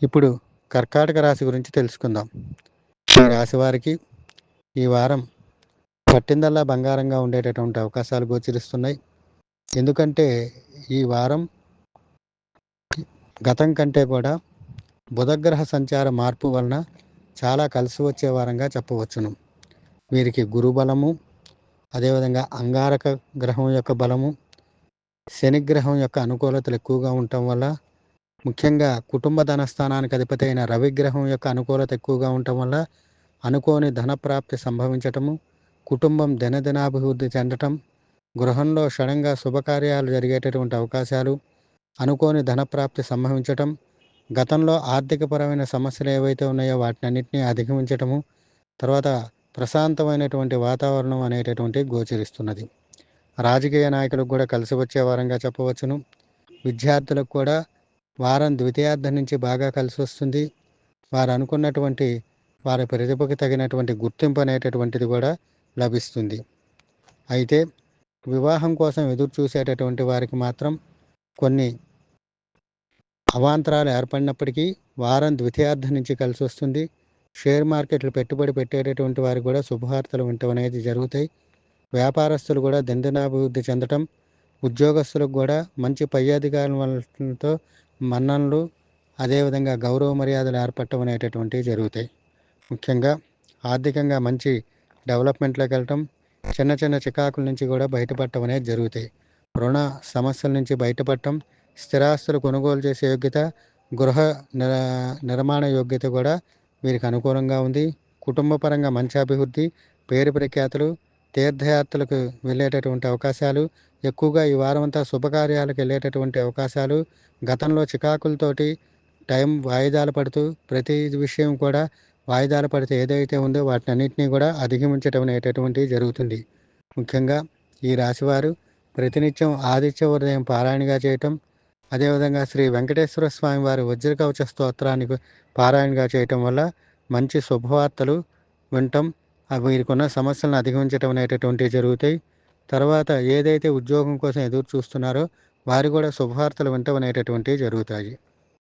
ఇప్పుడు కర్కాటక రాశి గురించి తెలుసుకుందాం. ఈ రాశి వారికి ఈ వారం పట్టిందల్లా బంగారంగా ఉండేటటువంటి అవకాశాలు గోచరిస్తున్నాయి. ఎందుకంటే ఈ వారం గతం కంటే కూడా బుధగ్రహ సంచార మార్పు వలన చాలా కలిసి వచ్చే వారంగా చెప్పవచ్చును. వీరికి గురు బలము, అదేవిధంగా అంగారక గ్రహం యొక్క బలము, శనిగ్రహం యొక్క అనుకూలతలు ఎక్కువగా ఉండటం వల్ల, ముఖ్యంగా కుటుంబ ధనస్థానానికి అధిపతి అయిన రవిగ్రహం యొక్క అనుకూలత ఎక్కువగా ఉండటం వల్ల అనుకోని ధనప్రాప్తి సంభవించటము, కుటుంబం దినదినాభివృద్ధి చెందటం, గృహంలో సడన్గా శుభకార్యాలు జరిగేటటువంటి అవకాశాలు, అనుకోని ధనప్రాప్తి సంభవించటం, గతంలో ఆర్థికపరమైన సమస్యలు ఏవైతే ఉన్నాయో వాటినన్నింటినీ అధిగమించటము, తర్వాత ప్రశాంతమైనటువంటి వాతావరణం అనేటటువంటి గోచరిస్తున్నది. రాజకీయ నాయకులకు కూడా కలిసి వచ్చే వారంగా చెప్పవచ్చును. విద్యార్థులకు కూడా వారం ద్వితీయార్థం నుంచి బాగా కలిసి వస్తుంది. వారు అనుకున్నటువంటి వారి ప్రతిభకు తగినటువంటి గుర్తింపు అనేటటువంటిది కూడా లభిస్తుంది. అయితే వివాహం కోసం ఎదురు చూసేటటువంటి వారికి మాత్రం కొన్ని అవాంతరాలు ఏర్పడినప్పటికీ వారం ద్వితీయార్థం నుంచి కలిసి వస్తుంది. షేర్ మార్కెట్లు పెట్టుబడి పెట్టేటటువంటి వారికి కూడా శుభవార్తలు వినటం అనేది జరుగుతాయి. వ్యాపారస్తులు కూడా దినదినాభివృద్ధి చెందటం, ఉద్యోగస్తులకు కూడా మంచి పై అధికారులతో మన్ననలు, అదేవిధంగా గౌరవ మర్యాదలు ఏర్పడటం అనేటటువంటివి జరుగుతాయి. ముఖ్యంగా ఆర్థికంగా మంచి డెవలప్మెంట్లోకి వెళ్ళటం, చిన్న చిన్న చికాకుల నుంచి కూడా బయటపడటం అనేది జరుగుతాయి. రుణ సమస్యల నుంచి బయటపడటం, స్థిరాస్తులు కొనుగోలు చేసే యోగ్యత, గృహ నిర్మాణ యోగ్యత కూడా వీరికి అనుకూలంగా ఉంది. కుటుంబపరంగా మంచి అభివృద్ధి, పేరు ప్రఖ్యాతులు, తీర్థయాత్రలకు వెళ్ళేటటువంటి అవకాశాలు, ఎక్కువగా ఈ వారం అంతా శుభకార్యాలకు వెళ్ళేటటువంటి అవకాశాలు, గతంలో చికాకులతోటి టైం వాయిదాలు పడుతూ ప్రతి విషయం కూడా వాయిదాలు పడితే ఏదైతే ఉందో వాటిని అన్నింటినీ కూడా అధిగమించడం అనేటటువంటిది జరుగుతుంది. ముఖ్యంగా ఈ రాశివారు ప్రతినిత్యం ఆదిత్య ఉదయం పారాయణగా చేయటం, అదేవిధంగా శ్రీ వెంకటేశ్వర స్వామి వారి వజ్రకవచ స్తోత్రాన్ని పారాయణగా చేయటం వల్ల మంచి శుభవార్తలు వినటం, వీరికున్న సమస్యలను అధిగమించడం అనేటటువంటివి జరుగుతాయి. తర్వాత ఏదైతే ఉద్యోగం కోసం ఎదురు చూస్తున్నారో వారు కూడా శుభవార్తలు వినటం అనేటటువంటివి జరుగుతాయి.